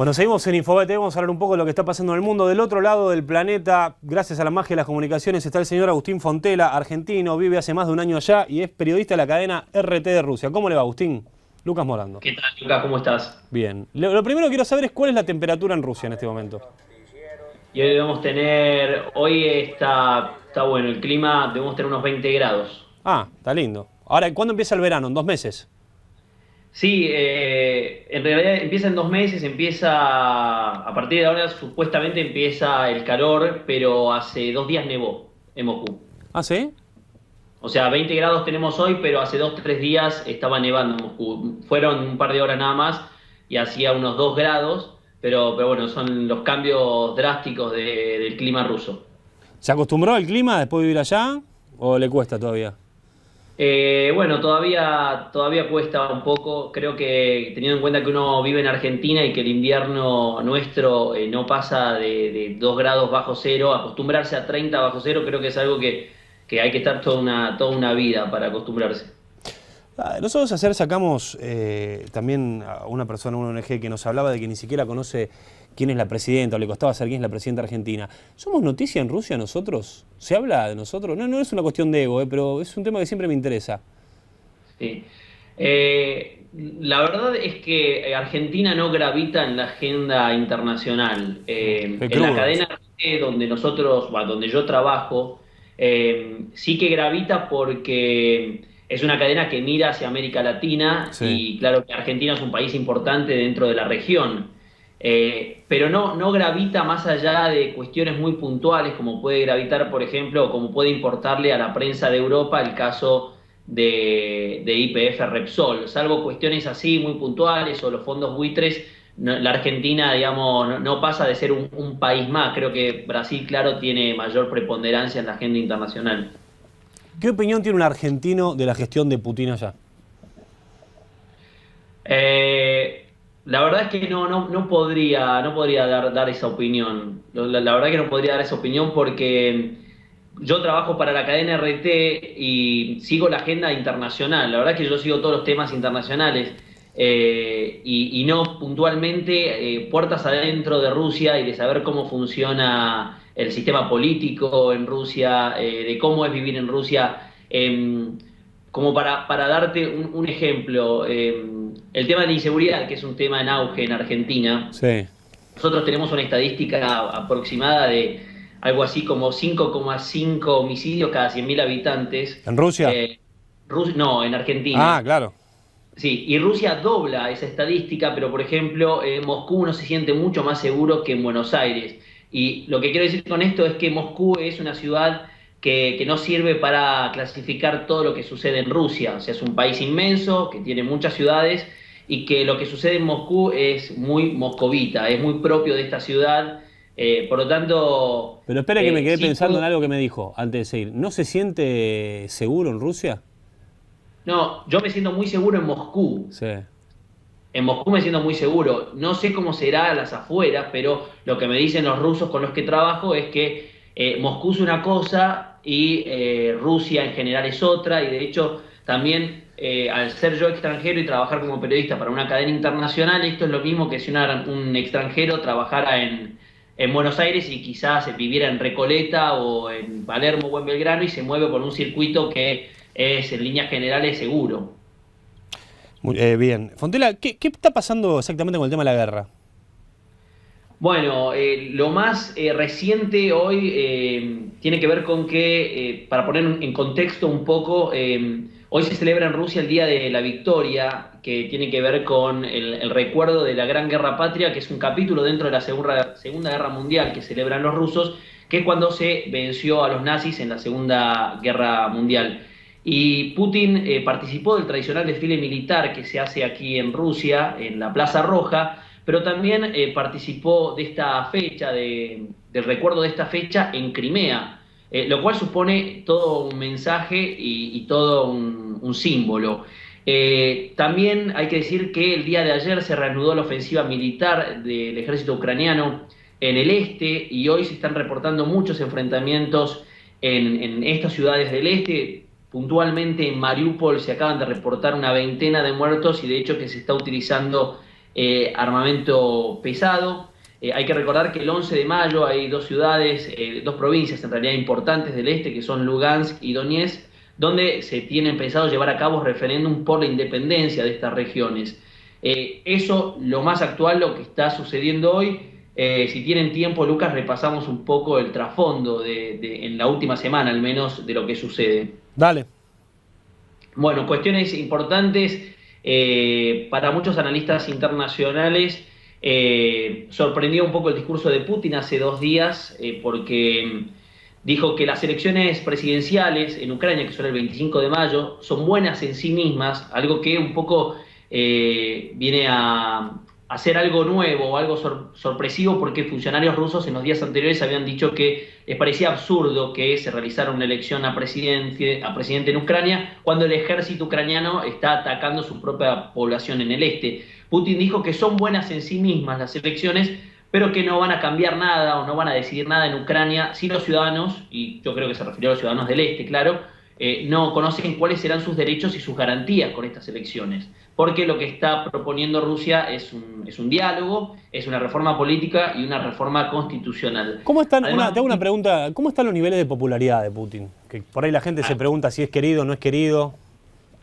Bueno, seguimos en Infobate, vamos a hablar un poco de lo que está pasando en el mundo. Del otro lado del planeta, gracias a la magia de las comunicaciones, está el señor Agustín Fontela, argentino, vive hace más de un año allá y es periodista de la cadena RT de Rusia. ¿Cómo le va, Agustín? Lucas Morando. ¿Qué tal, Lucas? ¿Cómo estás? Bien. Lo primero que quiero saber es cuál es la temperatura en Rusia en este momento. Y hoy debemos tener, hoy está bueno, el clima, debemos tener unos 20 grados. Ah, está lindo. Ahora, ¿cuándo empieza el verano? ¿En 2 meses? Sí, en realidad empieza en 2 meses, a partir de ahora supuestamente empieza el calor, pero hace 2 días nevó en Moscú. ¿Ah, sí? O sea, 20 grados tenemos hoy, pero hace 2 o 3 días estaba nevando en Moscú. Fueron un par de horas nada más y hacía unos 2 grados, pero bueno, son los cambios drásticos del clima ruso. ¿Se acostumbró al clima después de vivir allá o le cuesta todavía? Bueno, todavía cuesta un poco. Creo que teniendo en cuenta que uno vive en Argentina y que el invierno nuestro no pasa de 2 grados bajo cero, acostumbrarse a 30 bajo cero, creo que es algo que hay que estar toda una vida para acostumbrarse. Nosotros ayer sacamos también a una persona, una ONG, que nos hablaba de que ni siquiera conoce quién es la presidenta, o le costaba saber quién es la presidenta argentina. ¿Somos noticia en Rusia nosotros? ¿Se habla de nosotros? No, no es una cuestión de ego, pero es un tema que siempre me interesa. Sí. La verdad es que Argentina no gravita en la agenda internacional. Qué En la crudo. cadena RT donde donde yo trabajo, sí que gravita porque es una cadena que mira hacia América Latina Sí. y claro que Argentina es un país importante dentro de la región. Pero no gravita más allá de cuestiones muy puntuales, como puede gravitar, por ejemplo, o como puede importarle a la prensa de Europa el caso de YPF Repsol, salvo cuestiones así muy puntuales o los fondos buitres. La Argentina, digamos, no pasa de ser un país más. Creo que Brasil, claro, tiene mayor preponderancia en la agenda internacional. ¿Qué opinión tiene un argentino de la gestión de Putin allá? La verdad es que no podría dar esa opinión. La verdad que no podría dar esa opinión porque yo trabajo para la cadena RT y sigo la agenda internacional. La verdad es que yo sigo todos los temas internacionales y no puntualmente puertas adentro de Rusia y de saber cómo funciona el sistema político en Rusia, de cómo es vivir en Rusia. Como para darte un ejemplo, el tema de la inseguridad, que es un tema en auge en Argentina, Sí. nosotros tenemos una estadística aproximada de algo así como 5,5 homicidios cada 100.000 habitantes. ¿En Rusia? No, en Ah, Argentina. claro. Sí, y Rusia dobla esa estadística, pero por ejemplo, Moscú no se siente mucho más seguro que en Buenos Aires. Y lo que quiero decir con esto es que Moscú es una ciudad que no sirve para clasificar todo lo que sucede en Rusia. O sea, es un país inmenso, que tiene muchas ciudades, y que lo que sucede en Moscú es muy moscovita, es muy propio de esta ciudad. Por lo tanto, Pero espera que me quedé sí pensando en puedo. algo que me dijo antes de seguir. ¿No se siente seguro en Rusia? No, yo me siento muy seguro en Moscú. Sí. En Moscú me siento muy seguro. No sé cómo será a las afueras, pero lo que me dicen los rusos con los que trabajo es que Moscú es una cosa y Rusia en general es otra. Y de hecho, también al ser yo extranjero y trabajar como periodista para una cadena internacional, esto es lo mismo que si un extranjero trabajara en Buenos Aires y quizás viviera en Recoleta o en Palermo o en Belgrano y se mueve por un circuito que es en líneas generales seguro. Bien. Fontela, ¿qué está pasando exactamente con el tema de la guerra? Bueno, lo más reciente hoy tiene que ver con que, para poner en contexto un poco, hoy se celebra en Rusia el Día de la Victoria, que tiene que ver con el recuerdo de la Gran Guerra Patria, que es un capítulo dentro de la Segunda Guerra Mundial que celebran los rusos, que es cuando se venció a los nazis en la Segunda Guerra Mundial. Y Putin participó del tradicional desfile militar que se hace aquí en Rusia, en la Plaza Roja, pero también participó de esta fecha, del recuerdo de esta fecha en Crimea, lo cual supone todo un mensaje y todo un símbolo. También hay que decir que el día de ayer se reanudó la ofensiva militar del ejército ucraniano en el este y hoy se están reportando muchos enfrentamientos en estas ciudades del este. Puntualmente en Mariupol se acaban de reportar una veintena de muertos y de hecho que se está utilizando armamento pesado. Hay que recordar que el 11 de mayo hay dos ciudades, dos provincias en realidad importantes del este, que son Lugansk y Donetsk, donde se tienen pensado llevar a cabo referéndum por la independencia de estas regiones. Eso, lo más actual, lo que está sucediendo hoy. Si tienen tiempo, Lucas, repasamos un poco el trasfondo en la última semana, al menos, de lo que sucede. Dale. Bueno, cuestiones importantes para muchos analistas internacionales. Sorprendió un poco el discurso de Putin hace 2 días, porque dijo que las elecciones presidenciales en Ucrania, que son el 25 de mayo, son buenas en sí mismas, algo que un poco viene a hacer algo nuevo, algo sorpresivo, porque funcionarios rusos en los días anteriores habían dicho que les parecía absurdo que se realizara una elección a presidente en Ucrania cuando el ejército ucraniano está atacando su propia población en el este. Putin dijo que son buenas en sí mismas las elecciones, pero que no van a cambiar nada o no van a decidir nada en Ucrania si los ciudadanos, y yo creo que se refirió a los ciudadanos del este, claro, no conocen cuáles serán sus derechos y sus garantías con estas elecciones. Porque lo que está proponiendo Rusia es un diálogo, es una reforma política y una reforma constitucional. ¿Cómo están? Te hago una pregunta. ¿Cómo están los niveles de popularidad de Putin? Que por ahí la gente se pregunta si es querido o no es querido.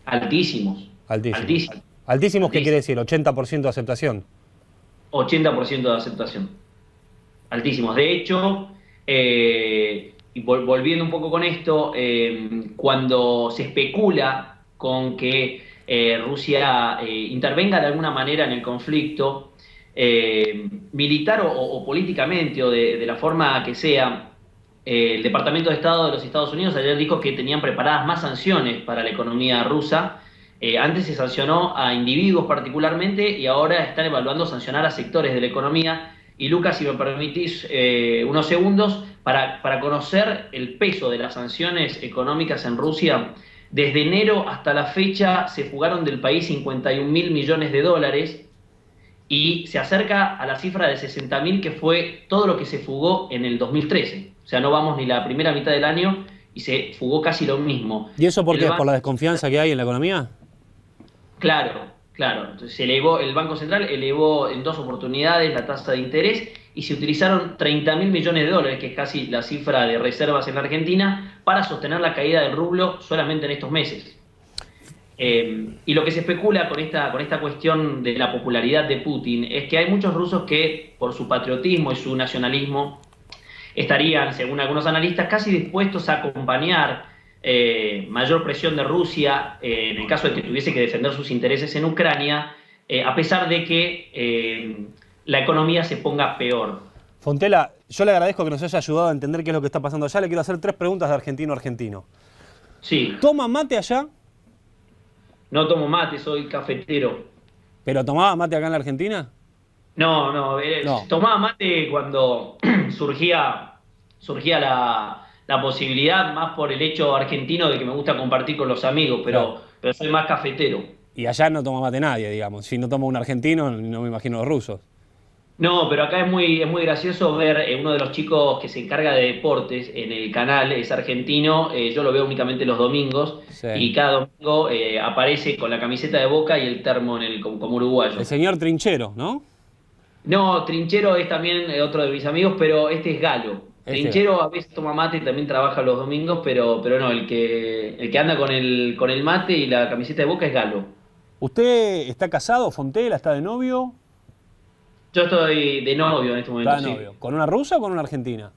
Altísimos. Altísimos. ¿Altísimos qué quiere decir? ¿80% de aceptación? 80% de aceptación. Altísimos. De hecho, y volviendo un poco con esto, cuando se especula con que Rusia intervenga de alguna manera en el conflicto, militar o políticamente, o de la forma que sea, el Departamento de Estado de los Estados Unidos ayer dijo que tenían preparadas más sanciones para la economía rusa. Antes se sancionó a individuos particularmente y ahora están evaluando sancionar a sectores de la economía. Y Lucas, si me permitís unos segundos, para conocer el peso de las sanciones económicas en Rusia, desde enero hasta la fecha se fugaron del país 51.000 millones de dólares y se acerca a la cifra de 60.000, que fue todo lo que se fugó en el 2013. O sea, no vamos ni la primera mitad del año y se fugó casi lo mismo. ¿Y eso por qué? ¿Por la desconfianza que hay en la economía? Claro. Entonces el Banco Central elevó en 2 oportunidades la tasa de interés y se utilizaron 30.000 millones de dólares, que es casi la cifra de reservas en la Argentina, para sostener la caída del rublo solamente en estos meses. Y lo que se especula con esta cuestión de la popularidad de Putin es que hay muchos rusos que, por su patriotismo y su nacionalismo, estarían, según algunos analistas, casi dispuestos a acompañar mayor presión de Rusia en el caso de que tuviese que defender sus intereses en Ucrania, a pesar de que la economía se ponga peor. Fontela, yo le agradezco que nos haya ayudado a entender qué es lo que está pasando allá. Le quiero hacer 3 preguntas de argentino a argentino. Sí. ¿Toma mate allá? No tomo mate, soy cafetero. ¿Pero tomaba mate acá en la Argentina? No. Tomaba mate cuando surgía la posibilidad, más por el hecho argentino de que me gusta compartir con los amigos, pero soy más cafetero. Y allá no toma mate nadie, digamos. Si no toma un argentino, no me imagino los rusos. No, pero acá es muy gracioso ver uno de los chicos que se encarga de deportes en el canal, es argentino, yo lo veo únicamente los domingos, sí. Y cada domingo aparece con la camiseta de Boca y el termo como uruguayo. El señor Trinchero, ¿no? No, Trinchero es también otro de mis amigos, pero este es Galo. Trinchero a veces toma mate y también trabaja los domingos, pero no, el que anda con el mate y la camiseta de Boca es Galo. ¿Usted está casado, Fontela? ¿Está de novio? Yo estoy de novio en este momento. ¿Está de novio? ¿Con una rusa o con una argentina?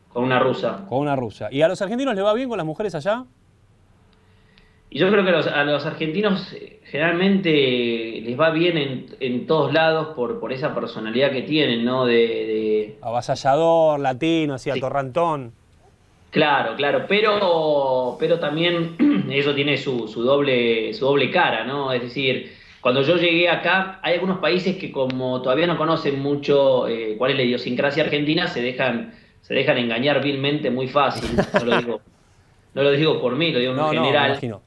Con una rusa. Con una rusa. ¿Y a los argentinos les va bien con las mujeres allá? Y yo creo que a los argentinos generalmente les va bien en todos lados por esa personalidad que tienen, ¿no? Avasallador, latino, así, sí. Atorrantón. Claro, pero también eso tiene su doble cara, ¿no? Es decir, cuando yo llegué acá, hay algunos países que como todavía no conocen mucho cuál es la idiosincrasia argentina, se dejan engañar vilmente muy fácil. No lo digo por mí, lo digo en general. Me imagino.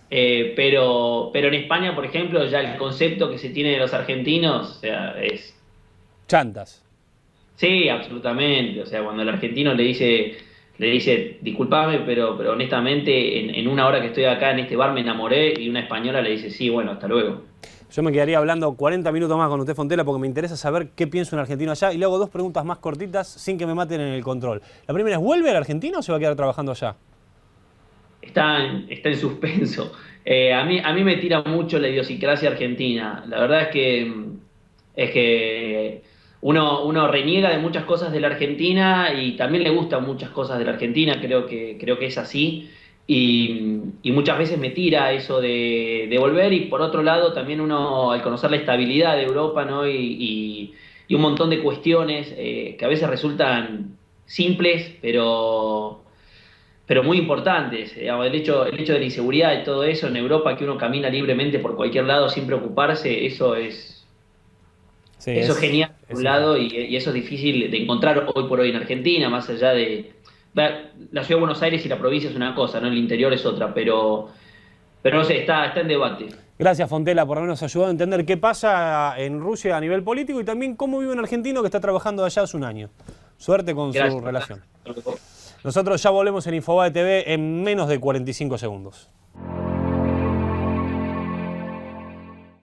Pero en España, por ejemplo, ya el concepto que se tiene de los argentinos, o sea, es... Chantas. Sí, absolutamente. O sea, cuando el argentino le dice disculpame, pero honestamente en una hora que estoy acá en este bar me enamoré, y una española le dice sí, bueno, hasta luego. Yo me quedaría hablando 40 minutos más con usted, Fontela, porque me interesa saber qué piensa un argentino allá. Y le hago 2 preguntas más cortitas sin que me maten en el control. La primera es, ¿vuelve a la Argentina o se va a quedar trabajando allá? Está en suspenso. A mí me tira mucho la idiosincrasia argentina. La verdad es que uno reniega de muchas cosas de la Argentina y también le gustan muchas cosas de la Argentina, creo que es así. Y muchas veces me tira eso de volver, y por otro lado también uno, al conocer la estabilidad de Europa, ¿no? y un montón de cuestiones que a veces resultan simples, pero muy importantes. Digamos, el hecho de la inseguridad y todo eso en Europa, que uno camina libremente por cualquier lado sin preocuparse, Sí, eso es genial por es un lado, y eso es difícil de encontrar hoy por hoy en Argentina, más allá de... La ciudad de Buenos Aires y la provincia es una cosa, ¿no? El interior es otra, pero no sé, está en debate. Gracias, Fontela, por habernos ayudado a entender qué pasa en Rusia a nivel político y también cómo vive un argentino que está trabajando allá hace un año. Suerte con Gracias. su relación. Nosotros ya volvemos en Infobae TV en menos de 45 segundos.